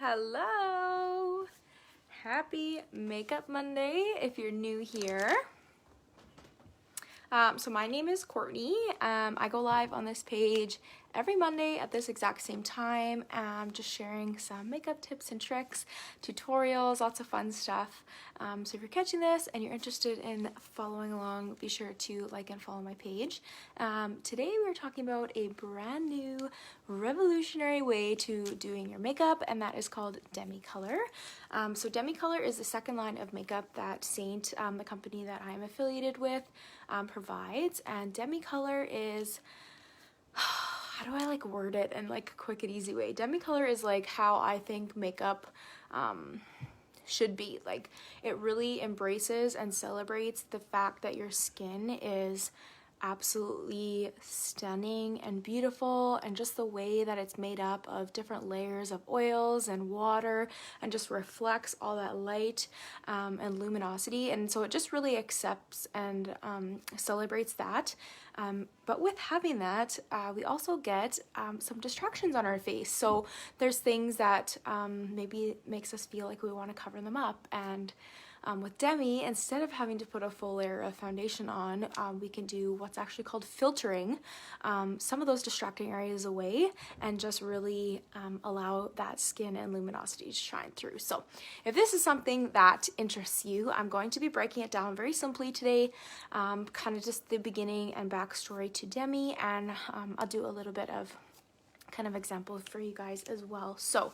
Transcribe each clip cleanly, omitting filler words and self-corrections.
Hello! Happy Makeup Monday if you're new here. So my name is Courtney. I go live on this page every Monday at this exact same time, just sharing some makeup tips and tricks, tutorials, lots of fun stuff. So if you're catching this and you're interested in following along, be sure to like and follow my page. Today we're talking about a brand new revolutionary way to doing your makeup, and that is called Demi Color. So Demi Color is the second line of makeup that Saint, the company that I'm affiliated with, provides. And Demi Color is, how do I word it in a quick and easy way? Demi Color is how I think makeup should be. It really embraces and celebrates the fact that your skin is absolutely stunning and beautiful, and just the way that it's made up of different layers of oils and water and just reflects all that light and luminosity, and so it just really accepts and celebrates that. But with having that, we also get some distractions on our face. So there's things that maybe makes us feel like we want to cover them up, and with Demi, instead of having to put a full layer of foundation on, we can do what's actually called filtering some of those distracting areas away and just really allow that skin and luminosity to shine through. So if this is something that interests you, I'm going to be breaking it down very simply today, kind of just the beginning and backstory to Demi, and I'll do a little bit of kind of examples for you guys as well. So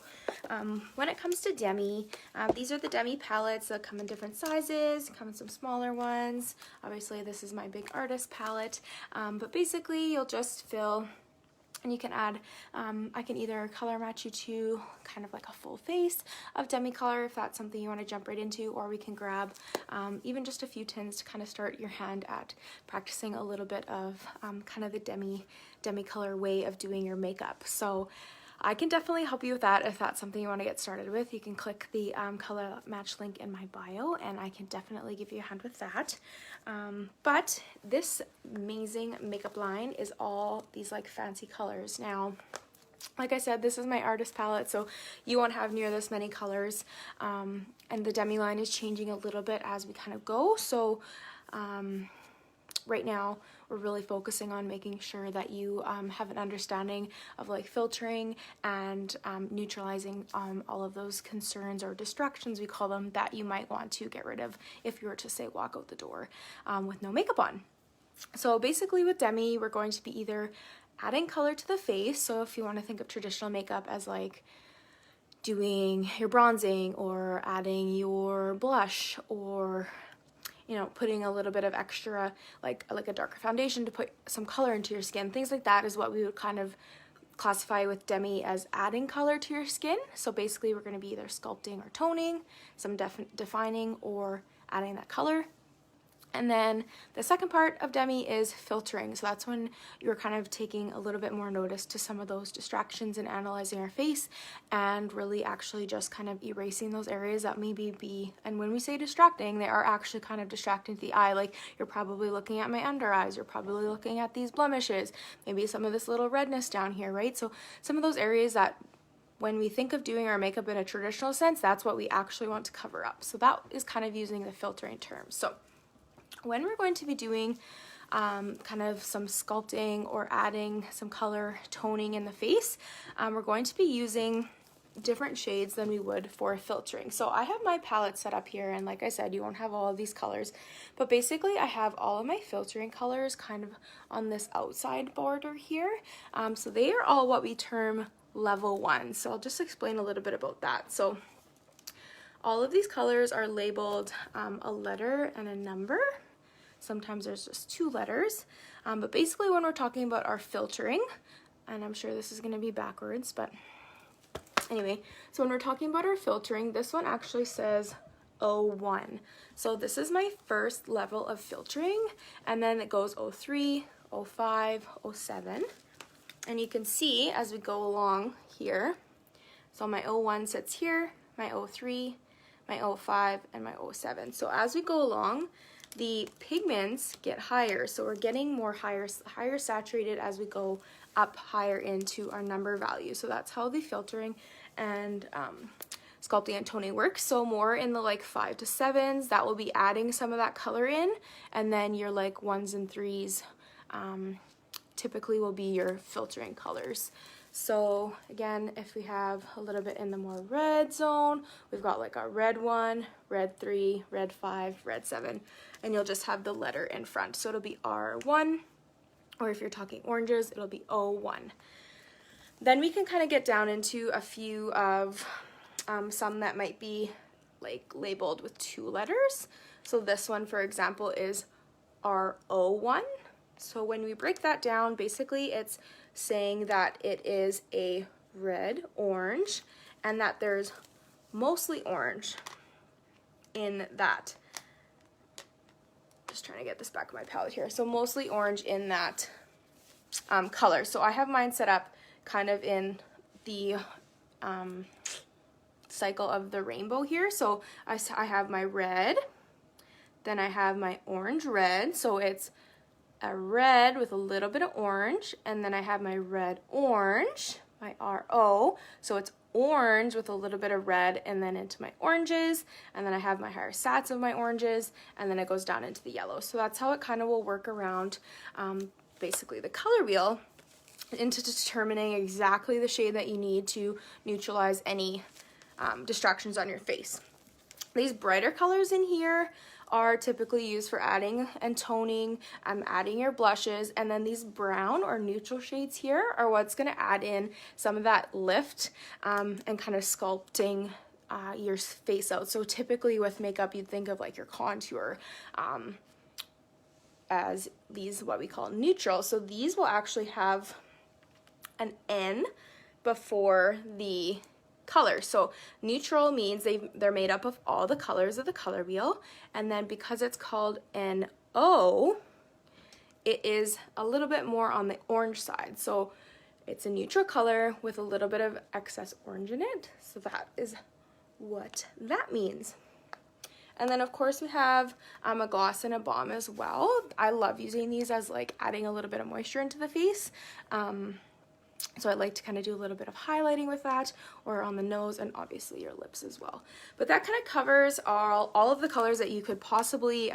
when it comes to Demi, these are the Demi palettes that come in different sizes, come in some smaller ones. Obviously this is my big artist palette, but basically you'll just fill, and you can add, I can either color match you to kind of like a full face of Demi Color if that's something you want to jump right into, or we can grab even just a few tins to kind of start your hand at practicing a little bit of kind of the Demi Color way of doing your makeup. So I can definitely help you with that if that's something you want to get started with. You can click the color match link in my bio and I can definitely give you a hand with that. But this amazing makeup line is all these fancy colors. Now, like I said, this is my artist palette, so you won't have near this many colors. And the Demi line is changing a little bit as we kind of go. So right now we're really focusing on making sure that you have an understanding of filtering and neutralizing all of those concerns or distractions, we call them, that you might want to get rid of if you were to say walk out the door with no makeup on. So basically with Demi, we're going to be either adding color to the face. So if you want to think of traditional makeup as doing your bronzing or adding your blush, or putting a little bit of extra, like a darker foundation to put some color into your skin. Things like that is what we would kind of classify with Demi as adding color to your skin. So basically we're going to be either sculpting or toning, some defining, or adding that color. And then the second part of Demi is filtering. So that's when you're kind of taking a little bit more notice to some of those distractions and analyzing our face, and really actually just kind of erasing those areas that maybe be, and when we say distracting, they are actually kind of distracting to the eye. You're probably looking at my under eyes, you're probably looking at these blemishes, maybe some of this little redness down here, right? So some of those areas that when we think of doing our makeup in a traditional sense, that's what we actually want to cover up. So that is kind of using the filtering term. So when we're going to be doing kind of some sculpting or adding some color toning in the face, we're going to be using different shades than we would for filtering. So I have my palette set up here, and like I said, you won't have all of these colors, but basically I have all of my filtering colors kind of on this outside border here. So they are all what we term level 1. So I'll just explain a little bit about that. So all of these colors are labeled a letter and a number. Sometimes there's just 2 letters, but basically when we're talking about our filtering, and I'm sure this is going to be backwards, but anyway, so when we're talking about our filtering, this one actually says 01. So this is my first level of filtering, and then it goes 03, 05, 07, and you can see as we go along here, so my 01 sits here, my 03, my 05, and my 07. So as we go along, the pigments get higher, so we're getting more higher saturated as we go up higher into our number value. So that's how the filtering and sculpting and toning work. So more in the like 5 to 7s, that will be adding some of that color in, and then your like 1s and 3s typically will be your filtering colors. So again, if we have a little bit in the more red zone, we've got like our red 1, red 3, red 5, red 7, and you'll just have the letter in front. So it'll be R1, or if you're talking oranges, it'll be O1. Then we can kind of get down into a few of some that might be like labeled with 2 letters. So this one, for example, is RO1. So when we break that down, basically it's saying that it is a red orange and that there's mostly orange in that. Just trying to get this back on my palette here. So mostly orange in that color. So I have mine set up kind of in the cycle of the rainbow here. So I have my red, then I have my orange red, so it's a red with a little bit of orange, and then I have my red orange, my RO, so it's orange with a little bit of red, and then into my oranges, and then I have my higher sats of my oranges, and then it goes down into the yellow. So that's how it kind of will work around basically the color wheel into determining exactly the shade that you need to neutralize any distractions on your face. These brighter colors in here are typically used for adding and toning, adding your blushes, and then these brown or neutral shades here are what's going to add in some of that lift and kind of sculpting your face out. So typically with makeup, you'd think of like your contour as these, what we call neutral. So these will actually have an N before the color. So neutral means they're made up of all the colors of the color wheel, and then because it's called NO, it is a little bit more on the orange side. So it's a neutral color with a little bit of excess orange in it. So that is what that means. And then of course we have a gloss and a balm as well. I love using these as like adding a little bit of moisture into the face. So I like to kind of do a little bit of highlighting with that, or on the nose, and obviously your lips as well. But that kind of covers all of the colors that you could possibly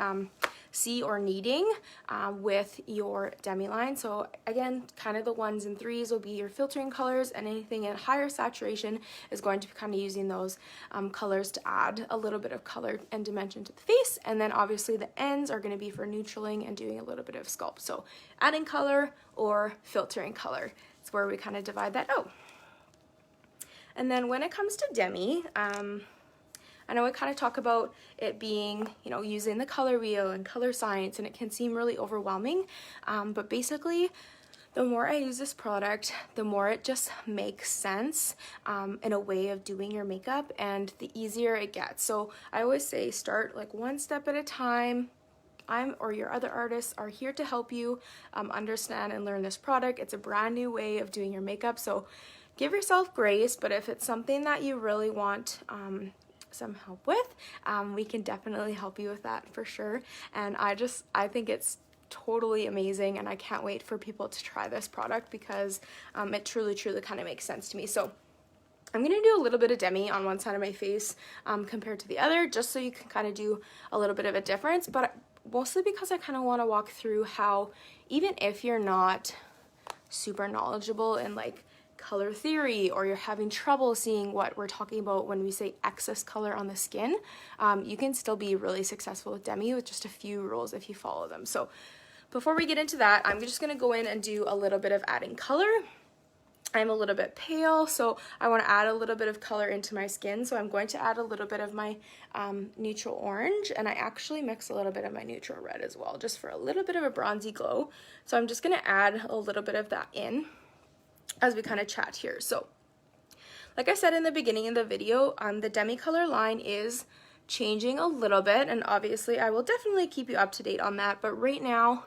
see or needing with your Demi line. So again, kind of the 1s and 3s will be your filtering colors, and anything in higher saturation is going to be kind of using those colors to add a little bit of color and dimension to the face. And then obviously the ends are going to be for neutraling and doing a little bit of sculpt. So adding color or filtering color. It's where we kind of divide that out. And then when it comes to Demi, I know I kind of talk about it being, you know, using the color wheel and color science, and it can seem really overwhelming, but basically the more I use this product, the more it just makes sense in a way of doing your makeup, and the easier it gets. So I always say start like one step at a time. Or your other artists are here to help you understand and learn this product. It's a brand new way of doing your makeup, so give yourself grace, but if it's something that you really want some help with, we can definitely help you with that for sure. And I think it's totally amazing, and I can't wait for people to try this product because it truly kind of makes sense to me. So I'm going to do a little bit of Demi on one side of my face compared to the other, just so you can kind of do a little bit of a difference, but mostly because I kind of want to walk through how, even if you're not super knowledgeable in like color theory, or you're having trouble seeing what we're talking about when we say excess color on the skin, you can still be really successful with Demi with just a few rules if you follow them. So before we get into that, I'm just going to go in and do a little bit of adding color. I'm a little bit pale, so I want to add a little bit of color into my skin. So I'm going to add a little bit of my neutral orange, and I actually mix a little bit of my neutral red as well, just for a little bit of a bronzy glow. So I'm just going to add a little bit of that in as we kind of chat here. So like I said in the beginning of the video, the Demi color line is changing a little bit, and obviously I will definitely keep you up to date on that. But right now,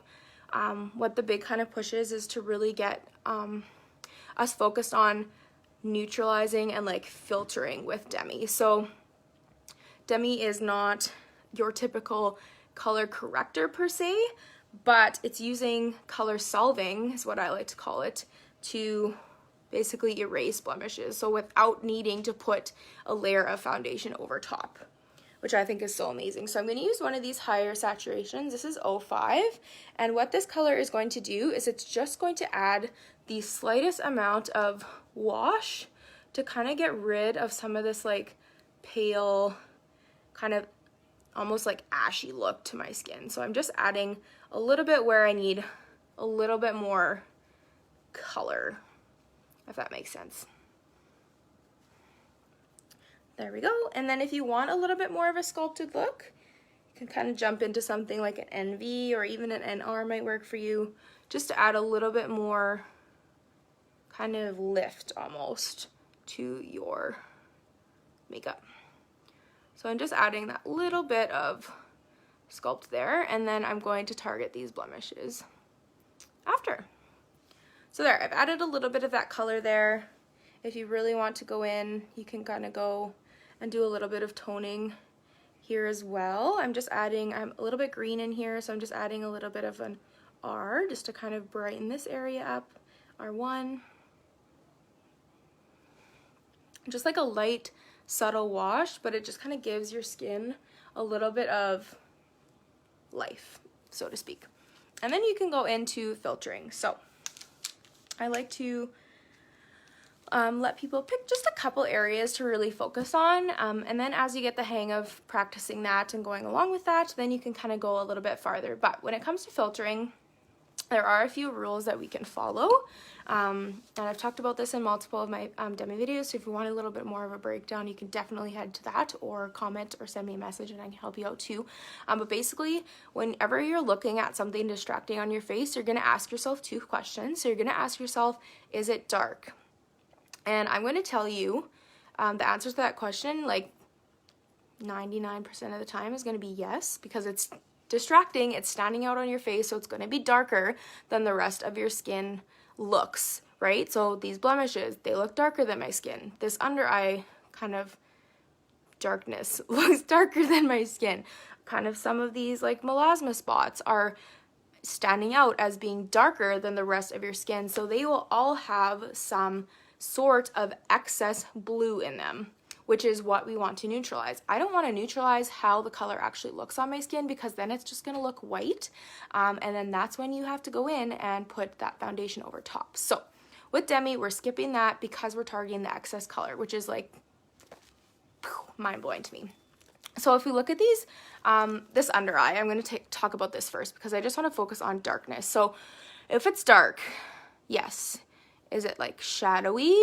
what the big kind of push is to really get us focused on neutralizing and like filtering with Demi. So Demi is not your typical color corrector per se, but it's using color solving, is what I like to call it, to basically erase blemishes, so without needing to put a layer of foundation over top, which I think is so amazing. So I'm going to use one of these higher saturations. This is 05, and what this color is going to do is it's just going to add the slightest amount of wash to kind of get rid of some of this like pale, kind of almost like ashy look to my skin. So I'm just adding a little bit where I need a little bit more color, if that makes sense. There we go. And then if you want a little bit more of a sculpted look, you can kind of jump into something like an NV or even an NR might work for you, just to add a little bit more kind of lift almost to your makeup. So I'm just adding that little bit of sculpt there, and then I'm going to target these blemishes after. So there, I've added a little bit of that color there. If you really want to go in, you can kind of go and do a little bit of toning here as well. I'm a little bit green in here, so I'm just adding a little bit of an R just to kind of brighten this area up, R1. Just like a light, subtle wash, but it just kind of gives your skin a little bit of life, so to speak. And then you can go into filtering. So I like to let people pick just a couple areas to really focus on, and then as you get the hang of practicing that and going along with that, then you can kind of go a little bit farther. But when it comes to filtering, there are a few rules that we can follow, and I've talked about this in multiple of my Demi videos, so if you want a little bit more of a breakdown, you can definitely head to that or comment or send me a message and I can help you out too. But basically, whenever you're looking at something distracting on your face, you're going to ask yourself two questions. So you're going to ask yourself, is it dark? And I'm going to tell you the answer to that question, like 99% of the time, is going to be yes, because it's distracting, it's standing out on your face, so it's going to be darker than the rest of your skin looks, right? So these blemishes, they look darker than my skin. This under eye kind of darkness looks darker than my skin. Kind of some of these like melasma spots are standing out as being darker than the rest of your skin, so they will all have some sort of excess blue in them, which is what we want to neutralize. I don't want to neutralize how the color actually looks on my skin, because then it's just going to look white, and then that's when you have to go in and put that foundation over top. So with Demi, we're skipping that because we're targeting the excess color, which is like mind-blowing to me. So if we look at these, this under eye, I'm going to talk about this first because I just want to focus on darkness. So if it's dark, yes. Is it like shadowy,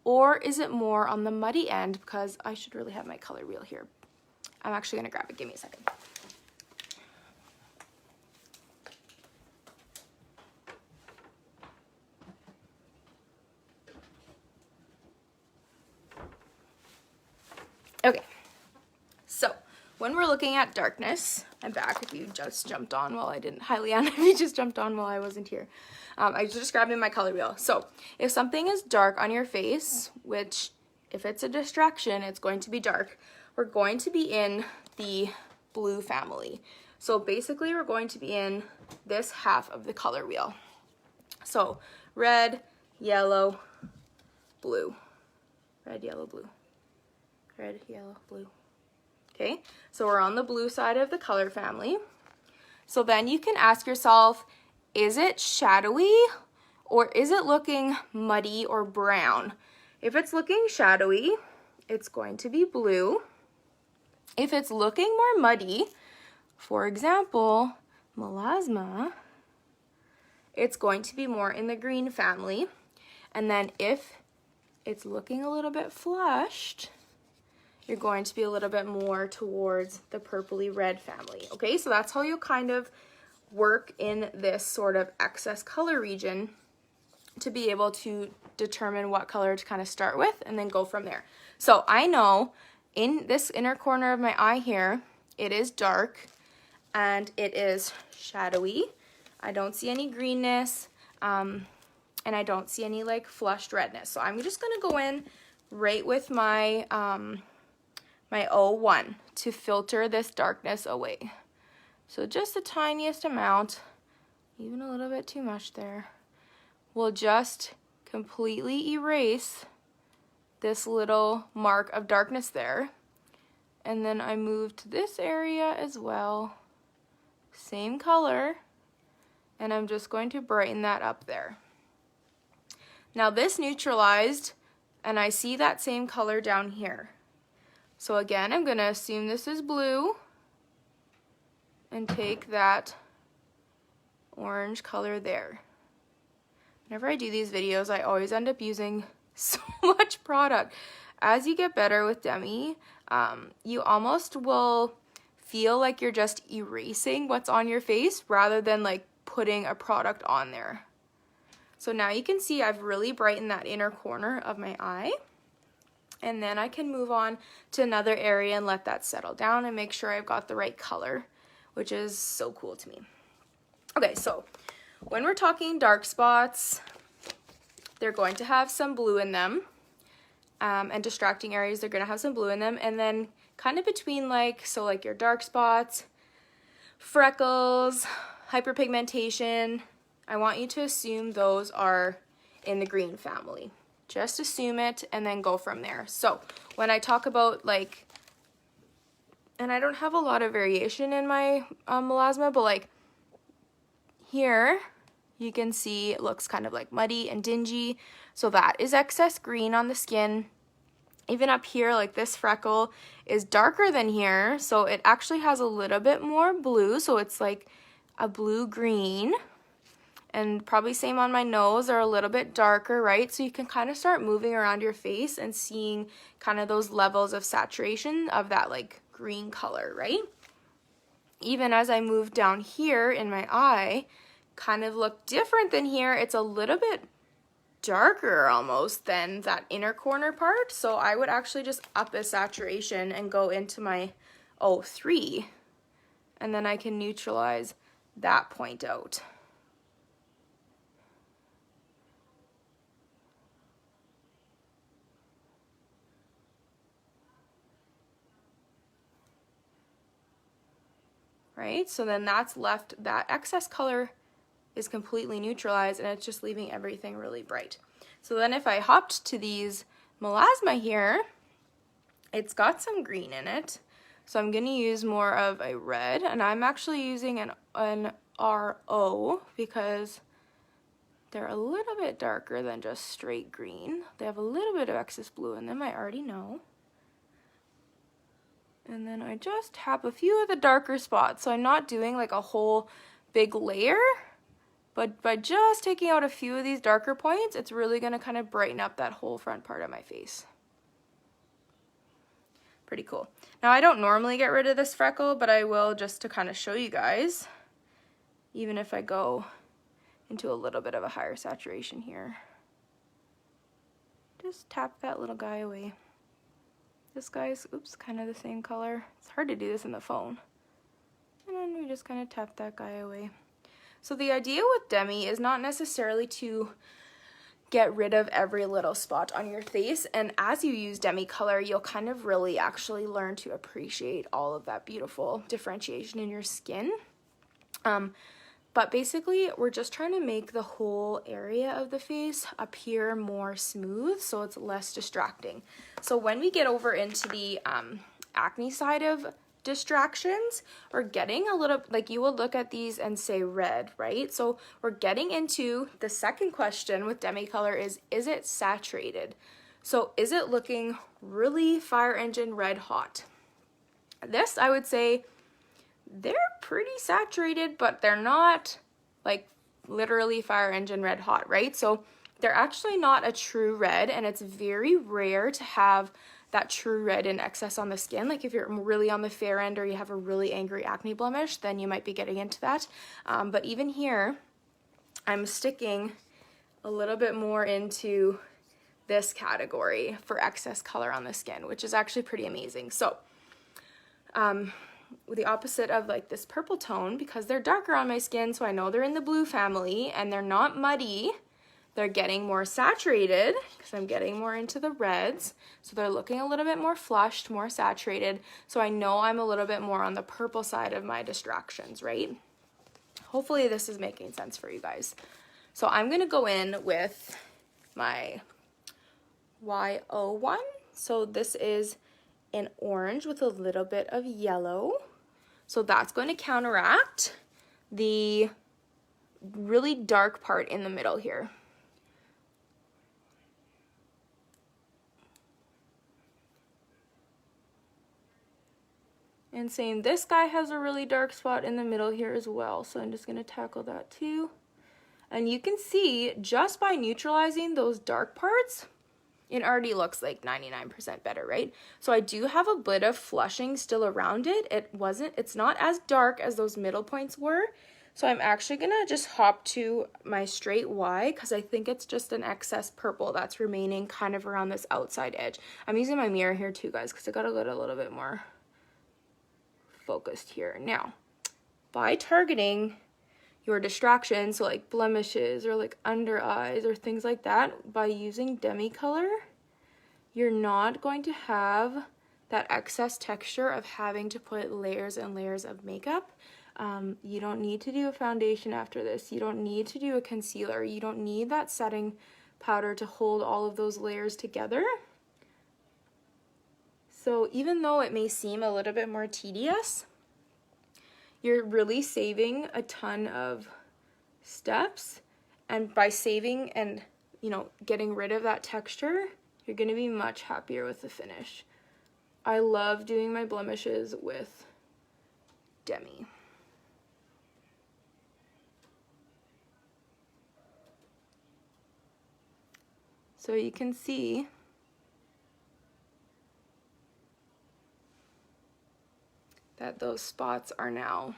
or is it more on the muddy end? Because I should really have my color wheel here. I'm actually going to grab it. Give me a second. Okay, so when we're looking at darkness, I'm back if you just jumped on while I didn't. Hi, Leanne, if you just jumped on while I wasn't here. I was just grabbing my color wheel. So if something is dark on your face, which if it's a distraction, it's going to be dark, we're going to be in the blue family. So basically we're going to be in this half of the color wheel. So red, yellow, blue. Red, yellow, blue. Red, yellow, blue. Okay, so we're on the blue side of the color family. So then you can ask yourself, is it shadowy or is it looking muddy or brown? If it's looking shadowy, it's going to be blue. If it's looking more muddy, for example, melasma, it's going to be more in the green family. And then if it's looking a little bit flushed, you're going to be a little bit more towards the purpley red family. Okay, so that's how you kind of work in this sort of excess color region to be able to determine what color to kind of start with and then go from there. So I know in this inner corner of my eye here, it is dark and it is shadowy. I don't see any greenness, and I don't see any like flushed redness. So I'm just gonna go in right with my my 01 to filter this darkness away. So just the tiniest amount, even a little bit too much there, will just completely erase this little mark of darkness there. And then I move to this area as well, same color, and I'm just going to brighten that up there. Now this neutralized, and I see that same color down here. So again, I'm gonna assume this is blue and take that orange color there. Whenever I do these videos, I always end up using so much product. As you get better with Demi, you almost will feel like you're just erasing what's on your face rather than like putting a product on there. So now you can see I've really brightened that inner corner of my eye. And then I can move on to another area and let that settle down and make sure I've got the right color, which is so cool to me. Okay, so when we're talking dark spots, they're going to have some blue in them. And distracting areas, they're going to have some blue in them. And then kind of between like your dark spots, freckles, hyperpigmentation, I want you to assume those are in the green family. Just assume it and then go from there. So when I talk about like, and I don't have a lot of variation in my melasma, but like here, you can see it looks kind of like muddy and dingy. So that is excess green on the skin. Even up here, like this freckle is darker than here. So it actually has a little bit more blue. So it's like a blue-green. And probably same on my nose, are a little bit darker, right? So you can kind of start moving around your face and seeing kind of those levels of saturation of that like green color, right? Even as I move down here in my eye, kind of look different than here. It's a little bit darker almost than that inner corner part. So I would actually just up the saturation and go into my 03, and then I can neutralize that point out. Right, so then that's left, that excess color is completely neutralized and it's just leaving everything really bright. So then if I hopped to these melasma here, it's got some green in it. So I'm gonna use more of a red, and I'm actually using an RO because they're a little bit darker than just straight green. They have a little bit of excess blue in them, I already know. And then I just tap a few of the darker spots. So I'm not doing like a whole big layer, but by just taking out a few of these darker points, it's really gonna kind of brighten up that whole front part of my face. Pretty cool. Now I don't normally get rid of this freckle, but I will just to kind of show you guys, even if I go into a little bit of a higher saturation here. Just tap that little guy away. This guy's, oops, kind of the same color. It's hard to do this in the phone. And then we just kind of tap that guy away. So the idea with Demi is not necessarily to get rid of every little spot on your face. And as you use Demi color, you'll kind of really actually learn to appreciate all of that beautiful differentiation in your skin. But basically, we're just trying to make the whole area of the face appear more smooth so it's less distracting. So when we get over into the acne side of distractions, we're getting a little, like you will look at these and say red, right? So we're getting into the second question with Demi color is it saturated? So is it looking really fire engine red hot? This, I would say, they're pretty saturated, but they're not like literally fire engine red hot, right? So they're actually not a true red, and it's very rare to have that true red in excess on the skin. Like if you're really on the fair end or you have a really angry acne blemish, then you might be getting into that. But even here, I'm sticking a little bit more into this category for excess color on the skin, which is actually pretty amazing. So the opposite of like this purple tone, because they're darker on my skin, so I know they're in the blue family and they're not muddy. They're getting more saturated because I'm getting more into the reds. So they're looking a little bit more flushed, more saturated. So I know I'm a little bit more on the purple side of my distractions, right? Hopefully this is making sense for you guys. So I'm gonna go in with my YO1. So this is an orange with a little bit of yellow. So that's going to counteract the really dark part in the middle here. And same, this guy has a really dark spot in the middle here as well. So I'm just going to tackle that too. And you can see just by neutralizing those dark parts, it already looks like 99% better, right? So I do have a bit of flushing still around it. It's not as dark as those middle points were. So I'm actually gonna just hop to my straight Y because I think it's just an excess purple that's remaining kind of around this outside edge. I'm using my mirror here too, guys, because I gotta get a little bit more focused here. Now, by targeting your distractions, so like blemishes or like under eyes or things like that, by using Demi color, you're not going to have that excess texture of having to put layers and layers of makeup. You don't need to do a foundation after this. You don't need to do a concealer. You don't need that setting powder to hold all of those layers together. So even though it may seem a little bit more tedious, you're really saving a ton of steps, and by saving and, you know, getting rid of that texture, you're going to be much happier with the finish. I love doing my blemishes with Demi. So you can see that those spots are now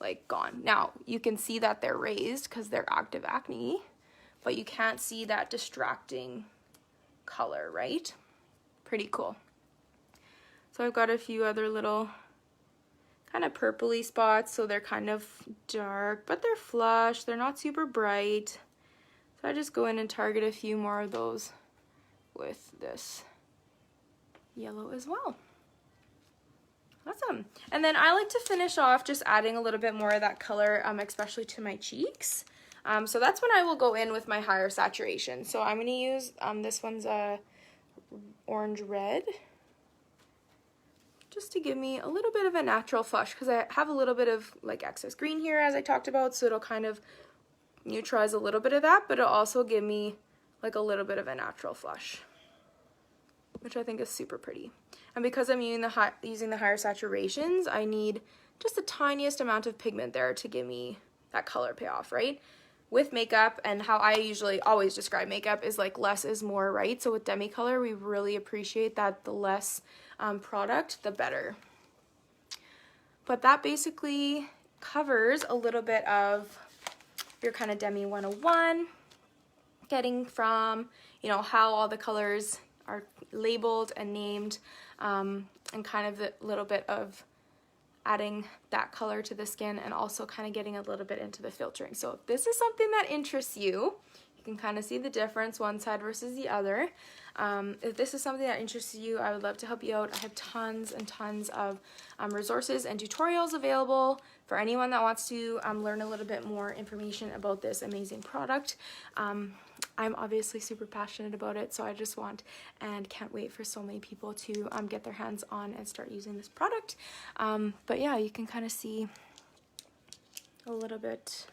like gone. Now you can see that they're raised because they're active acne, but you can't see that distracting color, right? Pretty cool. So I've got a few other little kind of purpley spots, so they're kind of dark, but they're flush, they're not super bright. So I just go in and target a few more of those with this yellow as well. Awesome. And then I like to finish off just adding a little bit more of that color, especially to my cheeks. So that's when I will go in with my higher saturation. So I'm going to use, this one's a orange red, just to give me a little bit of a natural flush, because I have a little bit of like excess green here as I talked about, so it'll kind of neutralize a little bit of that, but it'll also give me like a little bit of a natural flush, which I think is super pretty. And because I'm using the higher saturations, I need just the tiniest amount of pigment there to give me that color payoff, right? With makeup, and how I usually always describe makeup is like less is more, right? So with Demi color, we really appreciate that the less product, the better. But that basically covers a little bit of your kind of Demi 101, getting from, you know, how all the colors are labeled and named, and kind of the little bit of adding that color to the skin, and also kind of getting a little bit into the filtering. So if this is something that interests you, you can kind of see the difference one side versus the other. If this is something that interests you, I would love to help you out. I have tons and tons of resources and tutorials available for anyone that wants to learn a little bit more information about this amazing product. I'm obviously super passionate about it, so I just want and can't wait for so many people to get their hands on and start using this product. But yeah, you can kind of see a little bit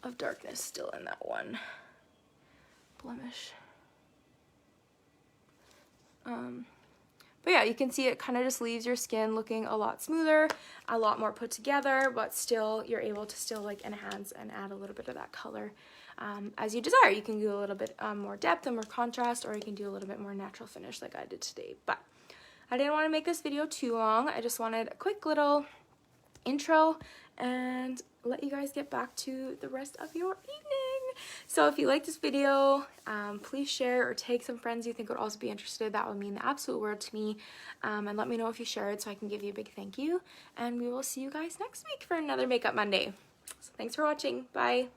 of darkness still in that one blemish. But yeah, you can see it kind of just leaves your skin looking a lot smoother, a lot more put together, but still you're able to still like enhance and add a little bit of that color as you desire. You can do a little bit more depth and more contrast, or you can do a little bit more natural finish like I did today. But I didn't want to make this video too long. I just wanted a quick little intro and let you guys get back to the rest of your evening. So if you like this video, please share or tag some friends you think would also be interested. That would mean the absolute world to me. And let me know if you shared so I can give you a big thank you. And we will see you guys next week for another Makeup Monday. So thanks for watching. Bye.